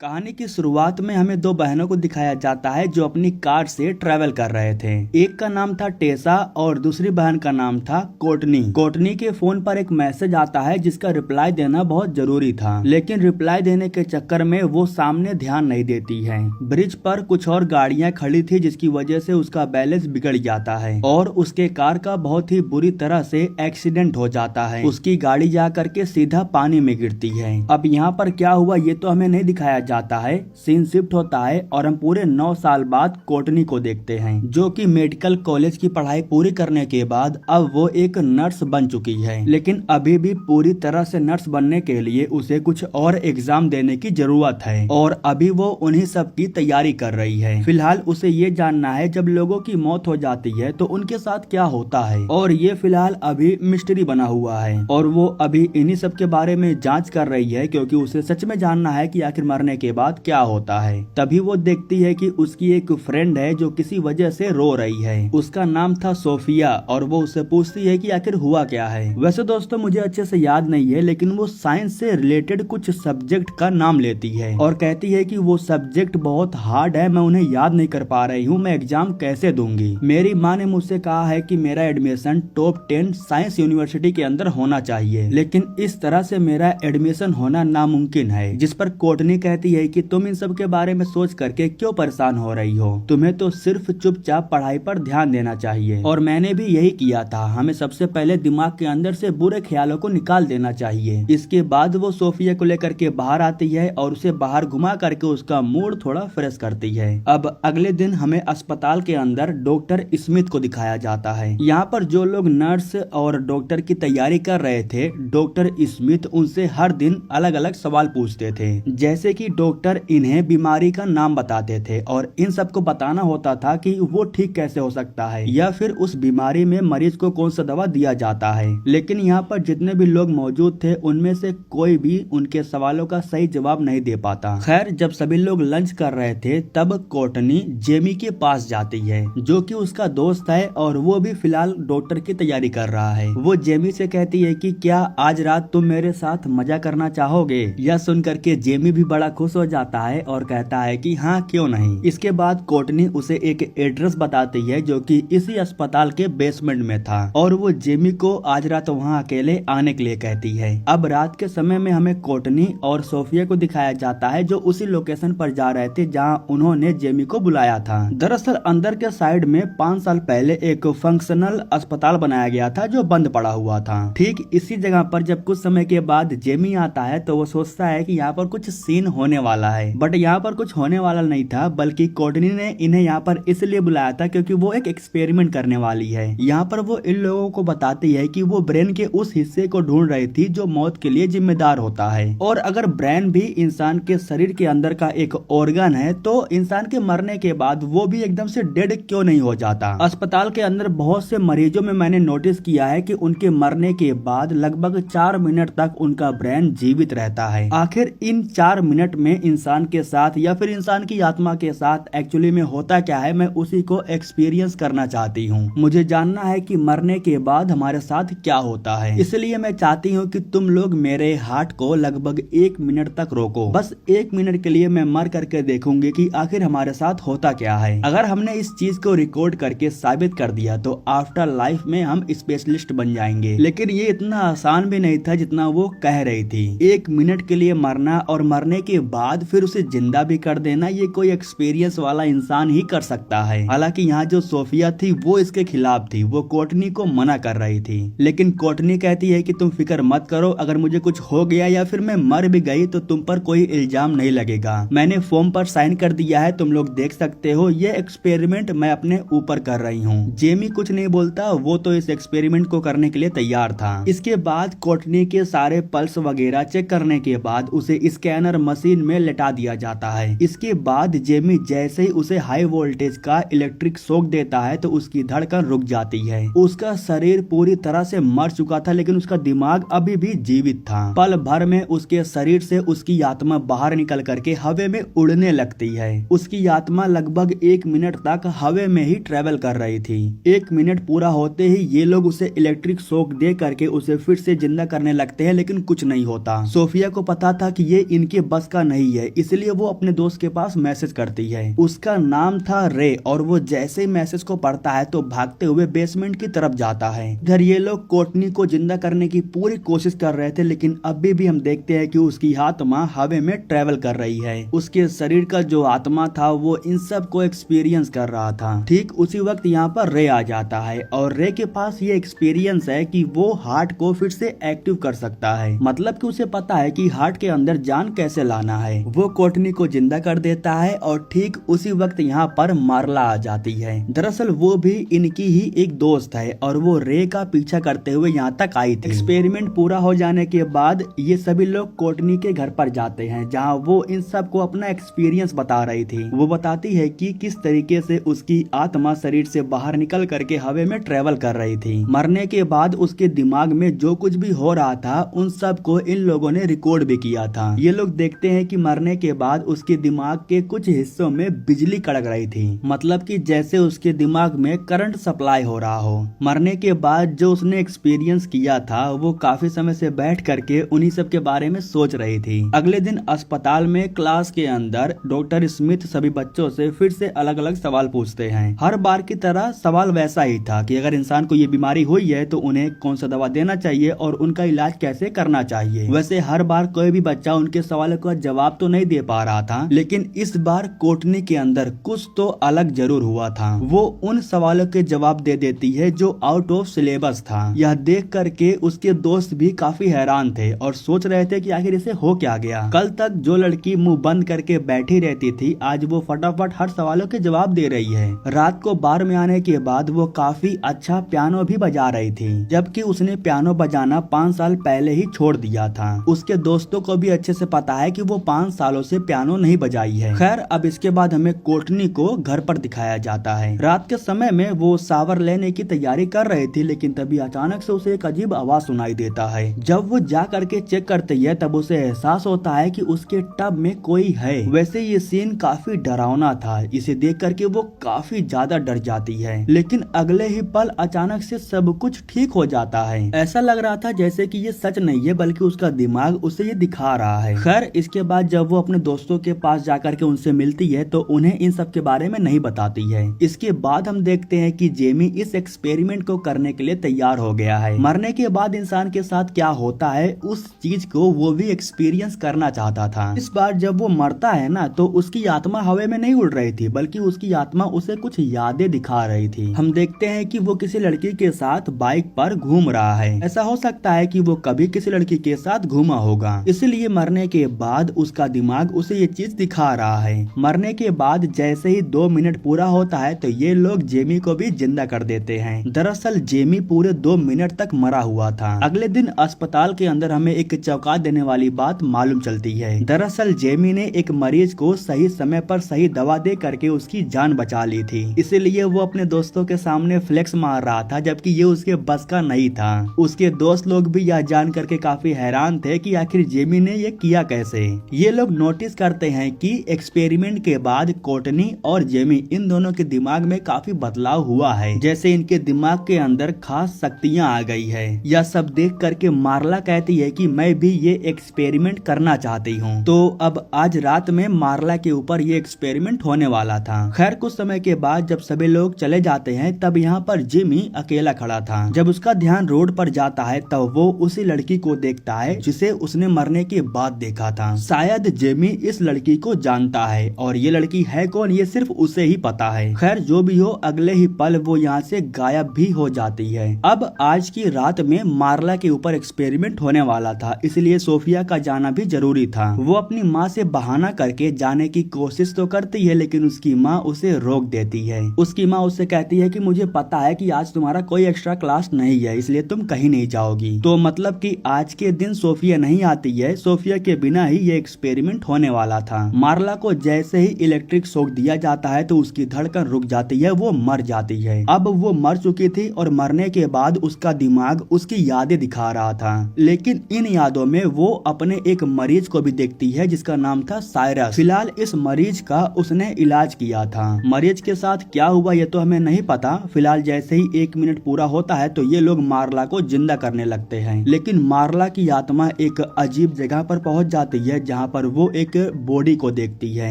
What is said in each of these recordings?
कहानी की शुरुआत में हमें दो बहनों को दिखाया जाता है जो अपनी कार से ट्रेवल कर रहे थे। एक का नाम था टेसा और दूसरी बहन का नाम था कोर्टनी। कोर्टनी के फोन पर एक मैसेज आता है जिसका रिप्लाई देना बहुत जरूरी था, लेकिन रिप्लाई देने के चक्कर में वो सामने ध्यान नहीं देती है। ब्रिज पर कुछ और गाड़ियां खड़ी थी जिसकी वजह से उसका बैलेंस बिगड़ जाता है और उसके कार का बहुत ही बुरी तरह से एक्सीडेंट हो जाता है। उसकी गाड़ी जा करके सीधा पानी में गिरती है। अब यहाँ पर क्या हुआ ये तो हमें नहीं दिखाया जाता है। सीन शिफ्ट होता है और हम पूरे 9 साल बाद कोर्टनी को देखते हैं जो कि मेडिकल कॉलेज की पढ़ाई पूरी करने के बाद अब वो एक नर्स बन चुकी है, लेकिन अभी भी पूरी तरह से नर्स बनने के लिए उसे कुछ और एग्जाम देने की जरूरत है और अभी वो उन्हीं सब की तैयारी कर रही है। फिलहाल उसे ये जानना है जब लोगों की मौत हो जाती है तो उनके साथ क्या होता है, और ये फिलहाल अभी मिस्ट्री बना हुआ है और वो अभी इन्हीं सब के बारे में जांच कर रही है क्योंकि उसे सच में जानना है कि आखिर मरने के बाद क्या होता है। तभी वो देखती है कि उसकी एक फ्रेंड है जो किसी वजह से रो रही है। उसका नाम था सोफिया और वो उससे पूछती है कि आखिर हुआ क्या है। वैसे दोस्तों मुझे अच्छे से याद नहीं है, लेकिन वो साइंस से रिलेटेड कुछ सब्जेक्ट का नाम लेती है और कहती है कि वो सब्जेक्ट बहुत हार्ड है, मैं उन्हें याद नहीं कर पा रही हूँ, मैं एग्जाम कैसे दूंगी। मेरी माँ ने मुझसे कहा है कि मेरा एडमिशन टॉप 10 साइंस यूनिवर्सिटी के अंदर होना चाहिए, लेकिन इस तरह से मेरा एडमिशन होना नामुमकिन है। जिस पर कोर्टनी कहती है कि तुम इन सब के बारे में सोच करके क्यों परेशान हो रही हो, तुम्हें तो सिर्फ चुपचाप पढ़ाई पर ध्यान देना चाहिए। और मैंने भी यही किया था, हमें सबसे पहले दिमाग के अंदर से बुरे ख्यालों को निकाल देना चाहिए। इसके बाद वो सोफिया को लेकर के बाहर आती है और उसे बाहर घुमा करके उसका मूड थोड़ा फ्रेश करती है। अब अगले दिन हमें अस्पताल के अंदर डॉक्टर स्मिथ को दिखाया जाता है। यहाँ पर जो लोग नर्स और डॉक्टर की तैयारी कर रहे थे, डॉक्टर स्मिथ उनसे हर दिन अलग अलग सवाल पूछते थे, जैसे कि डॉक्टर इन्हें बीमारी का नाम बताते थे और इन सबको बताना होता था कि वो ठीक कैसे हो सकता है या फिर उस बीमारी में मरीज को कौन सा दवा दिया जाता है। लेकिन यहाँ पर जितने भी लोग मौजूद थे उनमें से कोई भी उनके सवालों का सही जवाब नहीं दे पाता। खैर जब सभी लोग लंच कर रहे थे तब कोर्टनी जेमी के पास जाती है जो कि उसका दोस्त है और वो भी फिलहाल डॉक्टर की तैयारी कर रहा है। वो जेमी से कहती है कि क्या आज रात तुम मेरे साथ मजा करना चाहोगे। यह सुन करके जेमी भी बड़ा खुश हो जाता है और कहता है कि हाँ क्यों नहीं। इसके बाद कोर्टनी उसे एक एड्रेस बताती है जो कि इसी अस्पताल के बेसमेंट में था और वो जेमी को आज रात वहाँ अकेले आने के लिए कहती है। अब रात के समय में हमें कोर्टनी और सोफिया को दिखाया जाता है जो उसी लोकेशन पर जा रहे थे जहाँ उन्होंने जेमी को बुलाया था। दरअसल अंदर के साइड में 5 साल पहले एक फंक्शनल अस्पताल बनाया गया था जो बंद पड़ा हुआ था। ठीक इसी जगह पर जब कुछ समय के बाद जेमी आता है तो वो सोचता है कि यहाँ पर कुछ सीन होने वाला है, बट यहाँ पर कुछ होने वाला नहीं था, बल्कि कोर्टनी ने इन्हें यहाँ पर इसलिए बुलाया था क्योंकि वो एक एक्सपेरिमेंट करने वाली है। यहाँ पर वो इन लोगों को बताती है कि वो ब्रेन के उस हिस्से को ढूंढ रही थी जो मौत के लिए जिम्मेदार होता है, और अगर ब्रेन भी इंसान के शरीर के अंदर का एक ऑर्गन है तो इंसान के मरने के बाद वो भी एकदम से डेड क्यों नहीं हो जाता। अस्पताल के अंदर बहुत से मरीजों में मैंने नोटिस किया है कि उनके मरने के बाद लगभग 4 मिनट तक उनका ब्रेन जीवित रहता है। आखिर इन 4 मिनट में इंसान के साथ या फिर इंसान की आत्मा के साथ एक्चुअली में होता क्या है, मैं उसी को एक्सपीरियंस करना चाहती हूँ। मुझे जानना है कि मरने के बाद हमारे साथ क्या होता है, इसलिए मैं चाहती हूँ कि तुम लोग मेरे हार्ट को लगभग 1 मिनट तक रोको। बस 1 मिनट के लिए मैं मर करके देखूंगी कि आखिर हमारे साथ होता क्या है। अगर हमने इस चीज को रिकॉर्ड करके साबित कर दिया तो आफ्टर लाइफ में हम स्पेशलिस्ट बन जाएंगे। लेकिन ये इतना आसान भी नहीं था जितना वो कह रही थी। 1 मिनट के लिए मरना और मरने के बाद फिर उसे जिंदा भी कर देना, ये कोई एक्सपीरियंस वाला इंसान ही कर सकता है। हालांकि यहाँ जो सोफिया थी वो इसके खिलाफ थी, वो कोर्टनी को मना कर रही थी। लेकिन कोर्टनी कहती है कि तुम फिक्र मत करो, अगर मुझे कुछ हो गया या फिर मैं मर भी गई तो तुम पर कोई इल्जाम नहीं लगेगा। मैंने फॉर्म पर साइन कर दिया है, तुम लोग देख सकते हो, ये एक्सपेरिमेंट मैं अपने ऊपर कर रही हूँ। जेमी कुछ नहीं बोलता, वो तो इस एक्सपेरिमेंट को करने के लिए तैयार था। इसके बाद कोर्टनी के सारे पल्स वगैरह चेक करने के बाद उसे स्कैनर मशीन में लेटा दिया जाता है। इसके बाद जेमी जैसे ही उसे हाई वोल्टेज का इलेक्ट्रिक शॉक देता है तो उसकी धड़कन रुक जाती है। उसका शरीर पूरी तरह से मर चुका था लेकिन उसका दिमाग अभी भी जीवित था। पल भर में उसके शरीर से उसकी आत्मा बाहर निकल करके हवे में उड़ने लगती है। उसकी आत्मा लगभग 1 मिनट तक हवे में ही ट्रेवल कर रही थी। 1 मिनट पूरा होते ही ये लोग उसे इलेक्ट्रिक शॉक दे करके उसे फिर से जिंदा करने लगते हैं, लेकिन कुछ नहीं होता। सोफिया को पता था कि ये इनके बस का नहीं है, इसलिए वो अपने दोस्त के पास मैसेज करती है। उसका नाम था रे और वो जैसे ही मैसेज को पढ़ता है तो भागते हुए बेसमेंट की तरफ जाता है। इधर ये लोग कोर्टनी को जिंदा करने की पूरी कोशिश कर रहे थे, लेकिन अभी भी हम देखते हैं कि उसकी आत्मा हवा में ट्रेवल कर रही है। उसके शरीर का जो आत्मा था वो इन सब को एक्सपीरियंस कर रहा था। ठीक उसी वक्त यहाँ पर रे आ जाता है और रे के पास ये एक्सपीरियंस है कि वो हार्ट को फिर से एक्टिव कर सकता है। मतलब कि उसे पता है कि हार्ट के अंदर जान कैसे लाना है। वो कोर्टनी को जिंदा कर देता है और ठीक उसी वक्त यहाँ पर मार्ला आ जाती है। दरअसल वो भी इनकी ही एक दोस्त है और वो रे का पीछा करते हुए यहाँ तक आई थी। एक्सपेरिमेंट पूरा हो जाने के बाद ये सभी लोग कोर्टनी के घर पर जाते हैं, जहाँ वो इन सब को अपना एक्सपीरियंस बता रही थी। वो बताती है कि किस तरीके से उसकी आत्मा शरीर से बाहर निकल करके हवा में ट्रेवल कर रही थी। मरने के बाद उसके दिमाग में जो कुछ भी हो रहा था उन सब को इन लोगों ने रिकॉर्ड भी किया था। ये लोग देखते हैं कि मरने के बाद उसके दिमाग के कुछ हिस्सों में बिजली कड़क रही थी, मतलब कि जैसे उसके दिमाग में करंट सप्लाई हो रहा हो। मरने के बाद जो उसने एक्सपीरियंस किया था वो काफी समय से बैठ करके उन्हीं सब के बारे में सोच रही थी। अगले दिन अस्पताल में क्लास के अंदर डॉक्टर स्मिथ सभी बच्चों से फिर से अलग अलग सवाल पूछते हैं। हर बार की तरह सवाल वैसा ही था कि अगर इंसान को ये बीमारी हुई है तो उन्हें कौन सा दवा देना चाहिए और उनका इलाज कैसे करना चाहिए। वैसे हर बार कोई भी बच्चा उनके सवालों का जवाब तो नहीं दे पा रहा था, लेकिन इस बार कोर्टनी के अंदर कुछ तो अलग जरूर हुआ था। वो उन सवालों के जवाब दे देती है जो आउट ऑफ सिलेबस था। यह देख करके उसके दोस्त भी काफी हैरान थे और सोच रहे थे कि आखिर इसे हो क्या गया। कल तक जो लड़की मुंह बंद करके बैठी रहती थी, आज वो फटाफट हर सवालों के जवाब दे रही है। रात को बार में आने के बाद वो काफी अच्छा पियानो भी बजा रही थी, जबकि उसने पियानो बजाना 5 साल पहले ही छोड़ दिया था। उसके दोस्तों को भी अच्छे से पता है कि वो 5 सालों से पियानो नहीं बजाई है। खैर, अब इसके बाद हमें कोर्टनी को घर पर दिखाया जाता है। रात के समय में वो शावर लेने की तैयारी कर रही थी, लेकिन तभी अचानक से उसे एक अजीब आवाज सुनाई देता है। जब वो जा करके चेक करती है तब उसे एहसास होता है कि उसके टब में कोई है। वैसे ये सीन काफी डरावना था। इसे देख करके वो काफी ज्यादा डर जाती है, लेकिन अगले ही पल अचानक से सब कुछ ठीक हो जाता है। ऐसा लग रहा था जैसे कि ये सच नहीं है, बल्कि उसका दिमाग उसे ये दिखा रहा है। खैर, इसके बाद जब वो अपने दोस्तों के पास जाकर के उनसे मिलती है तो उन्हें इन सब के बारे में नहीं बताती है। इसके बाद हम देखते हैं कि जेमी इस एक्सपेरिमेंट को करने के लिए तैयार हो गया है। मरने के बाद इंसान के साथ क्या होता है उस चीज को वो भी एक्सपीरियंस करना चाहता था। इस बार जब वो मरता है ना, तो उसकी आत्मा हवा में नहीं उड़ रही थी, बल्कि उसकी आत्मा उसे कुछ यादें दिखा रही थी। हम देखते हैं कि वो किसी लड़की के साथ बाइक पर घूम रहा है। ऐसा हो सकता है कि वो कभी किसी लड़की के साथ घूमा होगा, इसलिए मरने के बाद उसका दिमाग उसे ये चीज दिखा रहा है। मरने के बाद जैसे ही 2 मिनट पूरा होता है तो ये लोग जेमी को भी जिंदा कर देते हैं। दरअसल जेमी पूरे 2 मिनट तक मरा हुआ था। अगले दिन अस्पताल के अंदर हमें एक चौंका देने वाली बात मालूम चलती है। दरअसल जेमी ने एक मरीज को सही समय पर सही दवा दे करके उसकी जान बचा ली थी, इसीलिए वो अपने दोस्तों के सामने फ्लेक्स मार रहा था, जबकि ये उसके बस का नहीं था। उसके दोस्त लोग भी यह जान करके काफी हैरान थे कि आखिर जेमी ने ये किया कैसे। ये लोग नोटिस करते हैं कि एक्सपेरिमेंट के बाद कोर्टनी और जेमी इन दोनों के दिमाग में काफी बदलाव हुआ है, जैसे इनके दिमाग के अंदर खास शक्तियां आ गई है। यह सब देख करके मार्ला कहती है कि मैं भी ये एक्सपेरिमेंट करना चाहती हूँ। तो अब आज रात में मार्ला के ऊपर ये एक्सपेरिमेंट होने वाला था। खैर, कुछ समय के बाद जब सभी लोग चले जाते हैं तब यहाँ पर जेमी अकेला खड़ा था। जब उसका ध्यान रोड पर जाता है तब वो उसी लड़की को देखता है जिसे उसने मरने के बाद देखा था। शायद जेमी इस लड़की को जानता है और ये लड़की है कौन ये सिर्फ उसे ही पता है। खैर, जो भी हो, अगले ही पल वो यहाँ से गायब भी हो जाती है। अब आज की रात में मार्ला के ऊपर एक्सपेरिमेंट होने वाला था, इसलिए सोफिया का जाना भी जरूरी था। वो अपनी माँ से बहाना करके जाने की कोशिश तो करती है, लेकिन उसकी माँ उसे रोक देती है। उसकी माँ उससे कहती है कि मुझे पता है कि आज तुम्हारा कोई एक्स्ट्रा क्लास नहीं है, इसलिए तुम कहीं नहीं जाओगी। तो मतलब कि आज के दिन सोफिया नहीं आती है। सोफिया के बिना ही ये एक्सपेरिमेंट होने वाला था। मार्ला को जैसे ही इलेक्ट्रिक शॉक दिया जाता है तो उसकी धड़कन रुक जाती है, वो मर जाती है। अब वो मर चुकी थी और मरने के बाद उसका दिमाग उसकी यादें दिखा रहा था, लेकिन इन यादों में वो अपने एक मरीज को भी देखती है जिसका नाम था साइरस। फिलहाल इस मरीज का उसने इलाज किया था। मरीज के साथ क्या हुआ ये तो हमें नहीं पता। फिलहाल जैसे ही 1 मिनट पूरा होता है तो ये लोग मार्ला को जिंदा करने लगते हैं, लेकिन मार्ला की आत्मा एक अजीब जगह पर पहुंच जाती है जहाँ यहाँ पर वो एक बॉडी को देखती है।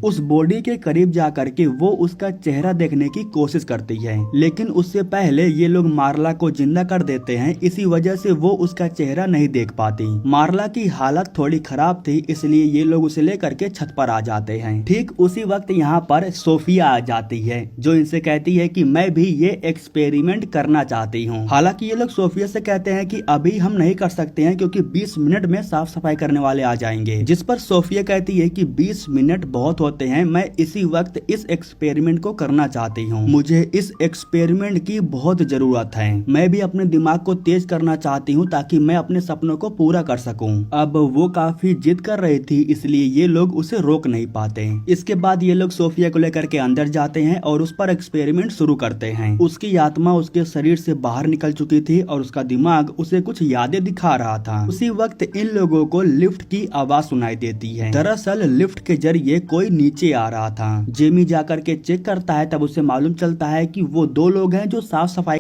उस बॉडी के करीब जाकर के वो उसका चेहरा देखने की कोशिश करती है, लेकिन उससे पहले ये लोग मार्ला को जिंदा कर देते हैं। इसी वजह से वो उसका चेहरा नहीं देख पाती। मार्ला की हालत थोड़ी खराब थी, इसलिए ये लोग उसे लेकर के छत पर आ जाते हैं। ठीक उसी वक्त यहाँ पर सोफिया आ जाती है, जो इनसे कहती है कि मैं भी ये एक्सपेरिमेंट करना चाहती हूँ। हालांकि ये लोग सोफिया से कहते हैं कि अभी हम नहीं कर सकते हैं, क्योंकि 20 मिनट में साफ सफाई करने वाले आ जाएंगे। जिस पर सोफिया कहती है कि 20 मिनट बहुत होते हैं, मैं इसी वक्त इस एक्सपेरिमेंट को करना चाहती हूँ। मुझे इस एक्सपेरिमेंट की बहुत जरूरत है। मैं भी अपने दिमाग को तेज करना चाहती हूँ ताकि मैं अपने सपनों को पूरा कर सकूं। अब वो काफी जिद कर रही थी, इसलिए ये लोग उसे रोक नहीं पाते। इसके बाद ये लोग सोफिया को लेकर के अंदर जाते हैं और उस पर एक्सपेरिमेंट शुरू करते हैं। उसकी आत्मा उसके शरीर से बाहर निकल चुकी थी और उसका दिमाग उसे कुछ यादें दिखा रहा था। उसी वक्त इन लोगों को लिफ्ट की आवाज सुनाई देती है। दरअसल लिफ्ट के जरिए कोई नीचे आ रहा था। जेमी जाकर के चेक करता है, तब उसे मालूम चलता है कि वो 2 लोग हैं जो साफ सफाई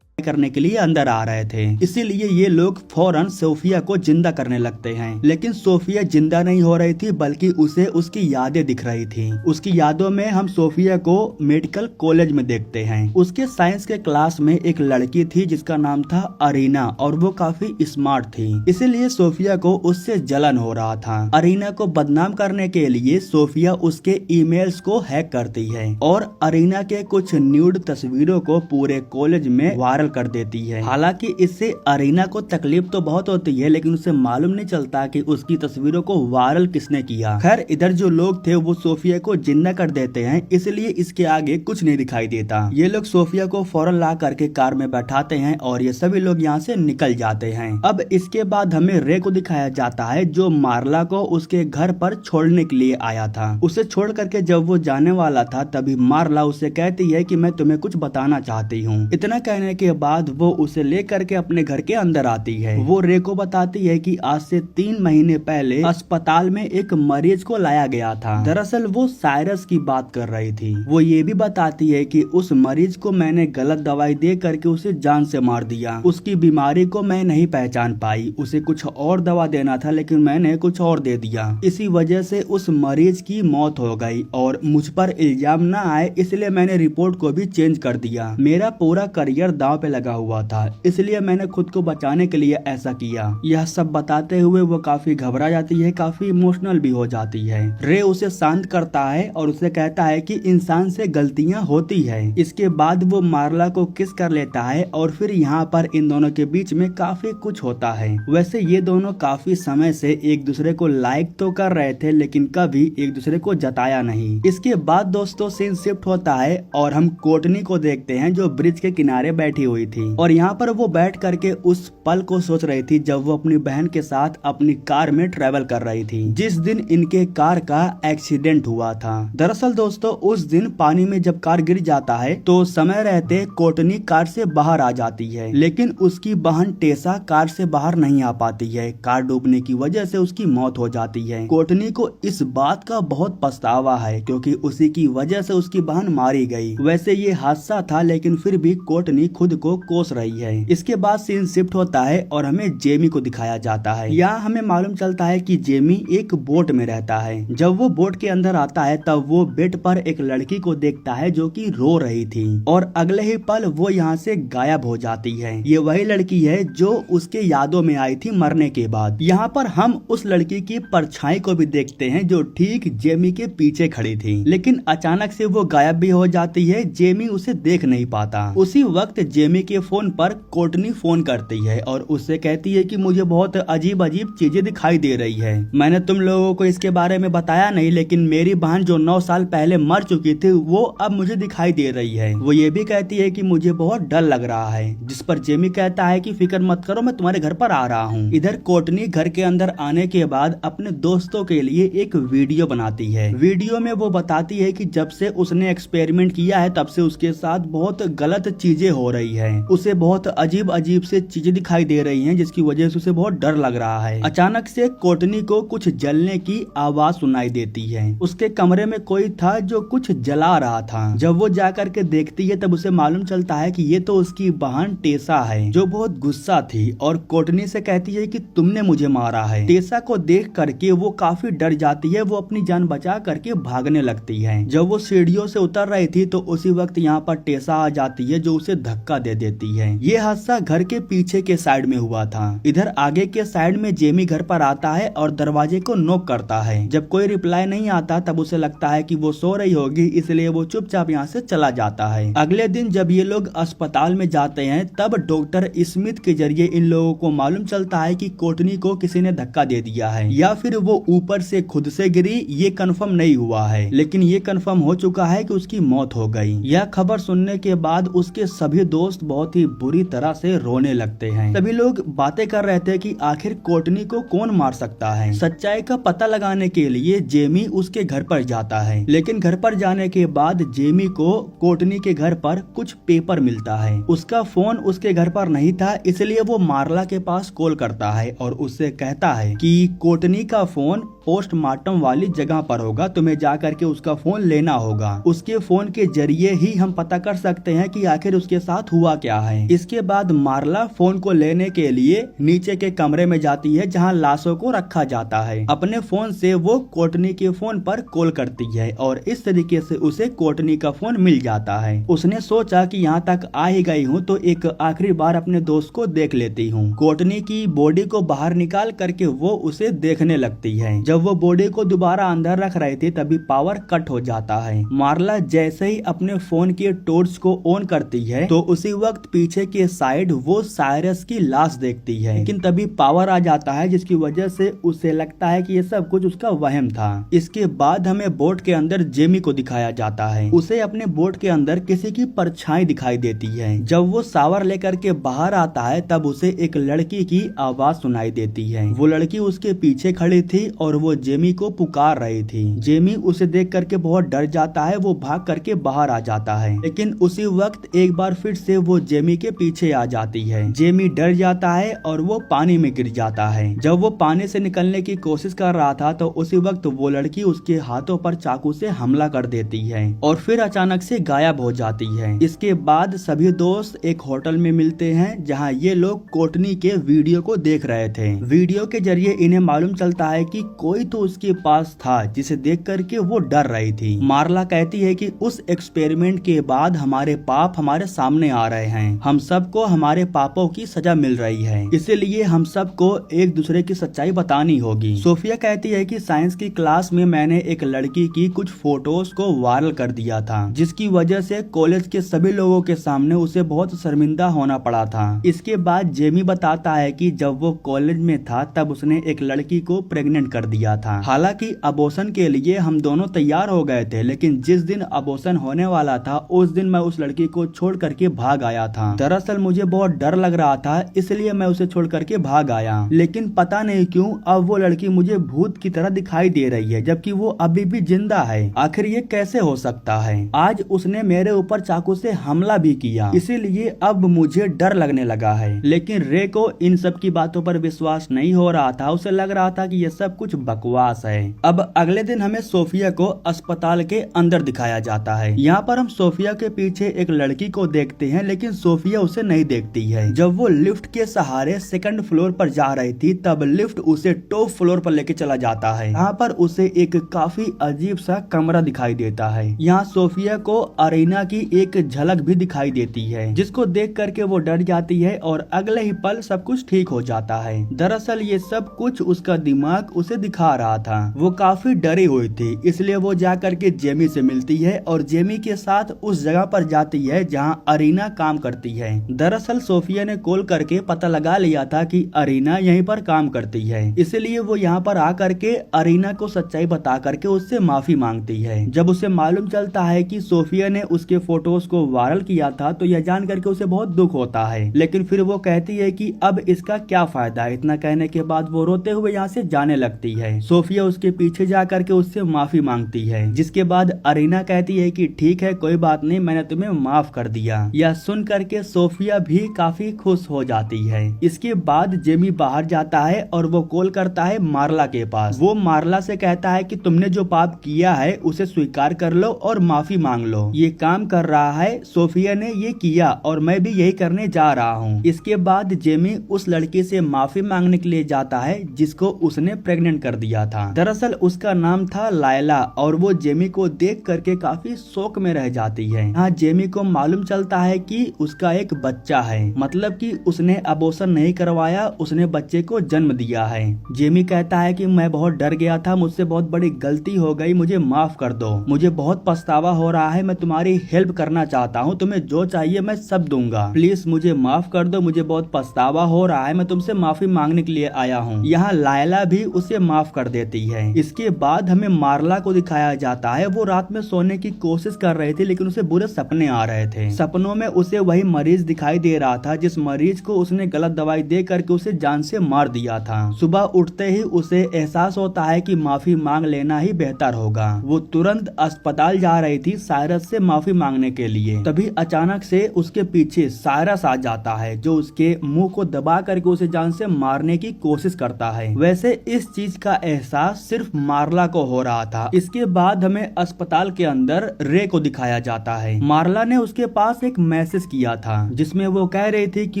करने के लिए अंदर आ रहे थे। इसीलिए ये लोग फौरन सोफिया को जिंदा करने लगते हैं। लेकिन सोफिया जिंदा नहीं हो रही थी, बल्कि उसे उसकी यादें दिख रही थी। उसकी यादों में हम सोफिया को मेडिकल कॉलेज में देखते हैं। उसके साइंस के क्लास में एक लड़की थी जिसका नाम था अरीना, और वो काफी स्मार्ट थी। इसीलिए सोफिया को उससे जलन हो रहा था। अरीना को बदनाम करने के लिए सोफिया उसके ईमेल्स को हैक करती है और अरीना के कुछ न्यूड तस्वीरों को पूरे कॉलेज में वायरल कर देती है। हालांकि इससे अरीना को तकलीफ तो बहुत होती है, लेकिन उसे मालूम नहीं चलता कि उसकी तस्वीरों को वायरल किसने किया। खैर, इधर जो लोग थे वो सोफिया को जिंदा कर देते हैं, इसलिए इसके आगे कुछ नहीं दिखाई देता। ये लोग सोफिया को फौरन ला करके कार में बैठाते हैं और ये सभी लोग यहाँ से निकल जाते हैं। अब इसके बाद हमें रे को दिखाया जाता है, जो मार्ला को उसके घर पर छोड़ने के लिए आया था। उसे छोड़ करके जब वो जाने वाला था, तभी मार्ला उसे कहती है कि मैं तुम्हें कुछ बताना चाहती हूँ। इतना कहने के बाद वो उसे लेकर के अपने घर के अंदर आती है। वो रे को बताती है कि आज से 3 महीने पहले अस्पताल में एक मरीज को लाया गया था। दरअसल वो साइरस की बात कर रही थी। वो ये भी बताती है कि उस मरीज को मैंने गलत दवाई दे करके उसे जान से मार दिया। उसकी बीमारी को मैं नहीं पहचान पाई। उसे कुछ और दवा देना था, लेकिन मैंने कुछ और दे दिया। इसी वजह से उस मरीज की मौत हो गई और मुझ पर इल्जाम न आए, इसलिए मैंने रिपोर्ट को भी चेंज कर दिया। मेरा पूरा करियर दांव पे लगा हुआ था, इसलिए मैंने खुद को बचाने के लिए ऐसा किया। यह सब बताते हुए वो काफी घबरा जाती है, काफी इमोशनल भी हो जाती है। रे उसे शांत करता है और उसे कहता है कि इंसान से गलतियां होती है। इसके बाद वो मार्ला को किस कर लेता है और फिर यहाँ पर इन दोनों के बीच में काफी कुछ होता है। वैसे ये दोनों काफी समय से एक दूसरे को लाइक तो कर रहे थे, लेकिन कभी एक दूसरे को जताया नहीं। इसके बाद दोस्तों सीन शिफ्ट होता है और हम कोर्टनी को देखते हैं, जो ब्रिज के किनारे बैठी हुई थी और यहाँ पर वो बैठ करके उस पल को सोच रही थी जब वो अपनी बहन के साथ अपनी कार में ट्रेवल कर रही थी, जिस दिन इनके कार का एक्सीडेंट हुआ था। दरअसल दोस्तों उस दिन पानी में जब कार गिर जाता है तो समय रहते कोर्टनी कार से बाहर आ जाती है, लेकिन उसकी बहन टेसा कार से बाहर नहीं आ पाती है। कार डूबने की वजह से उसकी मौत हो जाती है। कोर्टनी को इस बात का बहुत पछतावा है, क्योंकि उसी की वजह से उसकी बहन मारी गई। वैसे ये हादसा था, लेकिन फिर भी कोर्टनी खुद को कोस रही है। इसके बाद सीन शिफ्ट होता है और हमें जेमी को दिखाया जाता है। यहाँ हमें मालूम चलता है कि जेमी एक बोट में रहता है। जब वो बोट के अंदर आता है तब वो बेड पर एक लड़की को देखता है जो कि रो रही थी, और अगले ही पल वो यहाँ से गायब हो जाती है। ये वही लड़की है जो उसके यादों में आई थी मरने के बाद। यहाँ पर हम उस लड़की की परछाई को भी देखते हैं जो ठीक जेमी के पीछे खड़ी थी, लेकिन अचानक से वो गायब भी हो जाती है। जेमी उसे देख नहीं पाता। उसी वक्त जेमी के फोन पर कोर्टनी फोन करती है और उससे कहती है कि मुझे बहुत अजीब अजीब चीजें दिखाई दे रही है। मैंने तुम लोगों को इसके बारे में बताया नहीं, लेकिन मेरी बहन जो 9 साल पहले मर चुकी थी वो अब मुझे दिखाई दे रही है। वो ये भी कहती है कि मुझे बहुत डर लग रहा है, जिस पर जेमी कहता है कि फिक्र मत करो, मैं तुम्हारे घर पर आ रहा हूँ। इधर कोर्टनी घर के अंदर आने के बाद अपने दोस्तों के लिए एक वीडियो बनाती है। वीडियो में वो बताती है कि जब से उसने एक्सपेरिमेंट किया है तब से उसके साथ बहुत गलत चीजें हो रही है। है। उसे बहुत अजीब अजीब से चीजें दिखाई दे रही हैं, जिसकी वजह से उसे बहुत डर लग रहा है। अचानक से कोर्टनी को कुछ जलने की आवाज सुनाई देती है। उसके कमरे में कोई था जो कुछ जला रहा था। जब वो जाकर के देखती है तब उसे मालूम चलता है कि ये तो उसकी बहन टेसा है, जो बहुत गुस्सा थी और कोर्टनी से कहती है कि तुमने मुझे मारा है। टेसा को देख करके वो काफी डर जाती है। वो अपनी जान बचा करके भागने लगती है। जब वो सीढ़ियों से उतर रही थी तो उसी वक्त यहाँ पर टेसा आ जाती है, जो उसे धक्का दे देती है। ये हादसा घर के पीछे के साइड में हुआ था। इधर आगे के साइड में जेमी घर पर आता है और दरवाजे को नॉक करता है। जब कोई रिप्लाई नहीं आता तब उसे लगता है कि वो सो रही होगी, इसलिए वो चुपचाप यहाँ से चला जाता है। अगले दिन जब ये लोग अस्पताल में जाते हैं तब डॉक्टर स्मिथ के जरिए इन लोगों को मालूम चलता है कि कोर्टनी को किसी ने धक्का दे दिया है या फिर वो ऊपर से खुद से गिरी। ये कंफर्म नहीं हुआ है, लेकिन ये कंफर्म हो चुका है कि उसकी मौत हो गई। यह खबर सुनने के बाद उसके सभी दोस्त बहुत ही बुरी तरह से रोने लगते हैं। सभी लोग बातें कर रहे थे कि आखिर कोर्टनी को कौन मार सकता है। सच्चाई का पता लगाने के लिए जेमी उसके घर पर जाता है, लेकिन घर पर जाने के बाद जेमी को कोर्टनी के घर पर कुछ पेपर मिलता है। उसका फोन उसके घर पर नहीं था, इसलिए वो मार्ला के पास कॉल करता है और उससे कहता है कि कोर्टनी का फोन पोस्टमार्टम वाली जगह पर होगा, तुम्हें जाकर के उसका फोन लेना होगा। उसके फोन के जरिए ही हम पता कर सकते हैं कि आखिर उसके साथ हुआ क्या है। इसके बाद मार्ला फोन को लेने के लिए नीचे के कमरे में जाती है जहां लाशों को रखा जाता है। अपने फोन से वो कोर्टनी के फोन पर कॉल करती है और इस तरीके से उसे कोर्टनी का फोन मिल जाता है। उसने सोचा कि यहाँ तक आ ही गई हूँ तो एक आखिरी बार अपने दोस्त को देख लेती हूँ। कोर्टनी की बॉडी को बाहर निकाल करके वो उसे देखने लगती है। जब वो बॉडी को दोबारा अंदर रख रहे थे तभी पावर कट हो जाता है। मार्ला जैसे ही अपने फोन के टॉर्च को ऑन करती है तो उसी वक्त पीछे के साइड वो साइरस की लाश देखती है, लेकिन तभी पावर आ जाता है, जिसकी वजह से उसे लगता है कि ये सब कुछ उसका वहम था। इसके बाद हमें बोट के अंदर जेमी को दिखाया जाता है। उसे अपने बोट के अंदर किसी की परछाई दिखाई देती है। जब वो शावर लेकर के बाहर आता है तब उसे एक लड़की की आवाज सुनाई देती है। वो लड़की उसके पीछे खड़ी थी और वो जेमी को पुकार रही थी। जेमी उसे देख करके बहुत डर जाता है। वो भाग करके बाहर आ जाता है, लेकिन उसी वक्त एक बार फिर से वो जेमी के पीछे आ जाती है। जेमी डर जाता है और वो पानी में गिर जाता है। जब वो पानी से निकलने की कोशिश कर रहा था तो उसी वक्त वो लड़की उसके हाथों पर चाकू से हमला कर देती है और फिर अचानक से गायब हो जाती है। इसके बाद सभी दोस्त एक होटल में मिलते हैं जहाँ ये लोग कोर्टनी के वीडियो को देख रहे थे। वीडियो के जरिए इन्हें मालूम चलता है कि कोई तो उसके पास था जिसे देख करके वो डर रही थी। मार्ला कहती है कि उस एक्सपेरिमेंट के बाद हमारे पाप हमारे सामने आ रहे हैं। हम सबको हमारे पापों की सजा मिल रही है, इसीलिए हम सबको एक दूसरे की सच्चाई बतानी होगी। सोफिया कहती है कि साइंस की क्लास में मैंने एक लड़की की कुछ फोटोज को वायरल कर दिया था, जिसकी वजह से कॉलेज के सभी लोगों के सामने उसे बहुत शर्मिंदा होना पड़ा था। इसके बाद जेमी बताता है कि जब वो कॉलेज में था तब उसने एक लड़की को प्रेग्नेंट कर दिया था। हालांकि अबॉर्शन के लिए हम दोनों तैयार हो गए थे, लेकिन जिस दिन अबॉर्शन होने वाला था उस दिन मैं उस लड़की को छोड़ करके भाग आया था। दरअसल मुझे बहुत डर लग रहा था, इसलिए मैं उसे छोड़ करके भाग आया, लेकिन पता नहीं क्यों अब वो लड़की मुझे भूत की तरह दिखाई दे रही है, जबकि वो अभी भी जिंदा है। आखिर ये कैसे हो सकता है? आज उसने मेरे ऊपर चाकू से हमला भी किया, इसीलिए अब मुझे डर लगने लगा है। लेकिन रे को इन सब की बातों पर विश्वास नहीं हो रहा था। उसे लग रहा था कि ये सब कुछ बकवास है। अब अगले दिन हमें सोफिया को अस्पताल के अंदर दिखाया जाता है। यहाँ पर हम सोफिया के पीछे एक लड़की को देखते हैं, लेकिन सोफिया उसे नहीं देखती है। जब वो लिफ्ट के सहारे सेकंड फ्लोर पर जा रही थी तब लिफ्ट उसे टॉप फ्लोर पर लेके चला जाता है। यहाँ पर उसे एक काफी अजीब सा कमरा दिखाई देता है। यहाँ सोफिया को अरीना की एक झलक भी दिखाई देती है, जिसको देख करके वो डर जाती है और अगले ही पल सब कुछ ठीक हो जाता है। दरअसल ये सब कुछ उसका दिमाग उसे दिखा रहा था। वो काफी डरी हुई थी, इसलिए वो जा करके जेमी से मिलती है और जेमी के साथ उस जगह पर जाती है जहाँ अरीना काम करती है। दरअसल सोफिया ने कॉल करके पता लगा लिया था कि अरीना यहीं पर काम करती है, इसलिए वो यहाँ पर आकर के अरीना को सच्चाई बता करके उससे माफी मांगती है। जब उसे मालूम चलता है कि सोफिया ने उसके फोटोज को वायरल किया था तो यह जान करके उसे बहुत दुख होता है, लेकिन फिर वो कहती है कि अब इसका क्या फायदा। इतना कहने के बाद वो रोते हुए यहाँ से जाने लगती है। सोफिया उसके पीछे जा करके उससे माफी मांगती है, जिसके बाद अरीना कहती है कि ठीक है कोई बात नहीं, मैंने तुम्हें माफ कर दिया। यह सुन करके सोफिया भी काफी खुश हो जाती है। इसके बाद जेमी बाहर जाता है और वो कॉल करता है मार्ला के पास। वो मार्ला से कहता है कि तुमने जो पाप किया है उसे स्वीकार कर लो और माफी मांग लो। ये काम कर रहा है, सोफिया ने ये किया और मैं भी यही करने जा रहा हूँ। इसके बाद जेमी उस लड़की से माफी मांगने के लिए जाता है जिसको उसने प्रेग्नेंट कर दिया था। दरअसल उसका नाम था लायला और वो जेमी को देख करके काफी शौक में रह जाती है। यहाँ जेमी को मालूम चलता है कि उसका एक बच्चा है, मतलब कि उसने अबॉर्शन नहीं करवाया, उसने बच्चे को जन्म दिया है। जेमी कहता है कि मैं बहुत डर गया था, मुझसे बहुत बड़ी गलती हो गई, मुझे माफ कर दो, मुझे बहुत पछतावा हो रहा है, मैं तुम्हारी हेल्प करना चाहता हूँ, तुम्हें जो चाहिए मैं सब दूंगा, प्लीज मुझे माफ कर दो, मुझे बहुत पछतावा हो रहा है, मैं तुमसे माफी मांगने के लिए आया हूँ। यहाँ लायला भी उसे माफ कर देती है। इसके बाद हमें मार्ला को दिखाया जाता है। वो रात में सोने की कोशिश कर रही थी लेकिन उसे बुरे सपने आ रहे थे। सपनों में उसे वही मरीज दिखाई दे रहा था जिस मरीज को उसने गलत दवाई दे करके उसे जान से मार दिया था। सुबह उठते ही उसे एहसास होता है कि माफी मांग लेना ही बेहतर होगा। वो तुरंत अस्पताल जा रही थी साइरस से माफी मांगने के लिए। तभी अचानक से उसके पीछे साइरस आ जाता है जो उसके मुंह को दबा करके उसे जान से मारने की कोशिश करता है। वैसे इस चीज का एहसास सिर्फ मार्ला को हो रहा था। इसके बाद हमें अस्पताल के अंदर रे को दिखाया जाता है। मार्ला ने उसके पास एक मैसेज किया था जिसमें वो कह रही थी कि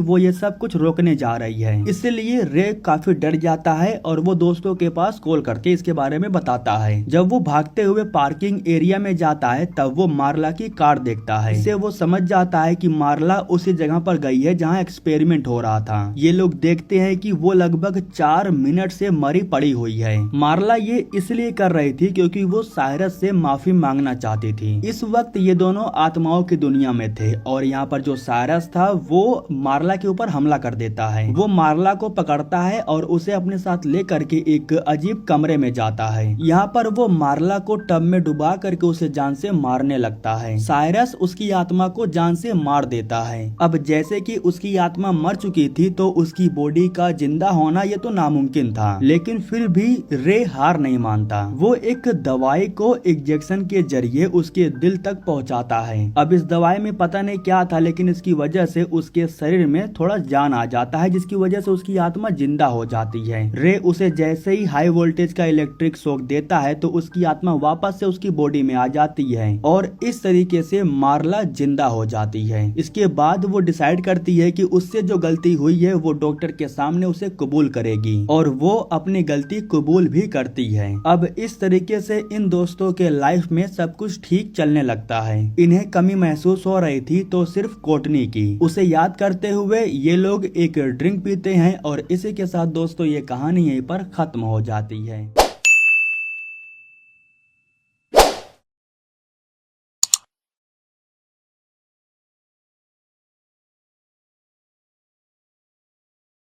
वो ये सब कुछ रोकने जा रही है। इसलिए रे काफी डर जाता है और वो दोस्तों के पास कॉल करके इसके बारे में बताता है। जब वो भागते हुए पार्किंग एरिया में जाता है तब वो मार्ला की कार देखता है। इससे वो समझ जाता है कि मार्ला उसी जगह पर गई है जहाँ एक्सपेरिमेंट हो रहा था। ये लोग देखते हैं कि वो लगभग 4 मिनट से मरी पड़ी हुई है। मार्ला ये इसलिए कर रही थी क्योंकि वो साइरस से माफी मांगना चाहती थी। इस वक्त ये दोनों आत्माओं की दुनिया में थे और यहाँ पर जो साइरस था वो मार्ला के ऊपर हमला कर देता है। वो मार्ला को पकड़ता है और उसे अपने साथ ले करके एक अजीब कमरे में जाता है। यहाँ पर वो मार्ला को टब में डुबा करके उसे जान से मारने लगता है। साइरस उसकी आत्मा को जान से मार देता है। अब जैसे कि उसकी आत्मा मर चुकी थी तो उसकी बॉडी का जिंदा होना ये तो नामुमकिन था, लेकिन फिर भी रे हार नहीं मानता। वो एक दवाई को इंजेक्शन के जरिए उसके दिल तक पहुंचाता है। अब इस दवाई में पता नहीं क्या था लेकिन इसकी वजह से उसके शरीर में थोड़ा जान आ जाता है जिसकी वजह से उसकी आत्मा जिंदा हो जाती है। रे उसे जैसे ही हाई वोल्टेज का इलेक्ट्रिक शॉक देता है तो उसकी आत्मा वापस से उसकी बॉडी में आ जाती है और इस तरीके से मार्ला जिंदा हो जाती है। इसके बाद वो डिसाइड करती है कि उससे जो गलती हुई है वो डॉक्टर के सामने उसे कबूल करेगी और वो अपनी गलती कबूल भी करती है। अब इस तरीके से इन दोस्तों के लाइफ में सब कुछ ठीक चलने लगता है। इन्हें कमी महसूस हो रही थी तो सिर्फ कोर्टनी की। उसे याद करते हुए ये लोग एक ड्रिंक पीते हैं और इसी के साथ दोस्तों ये कहानी यहीं पर खत्म हो जाती है।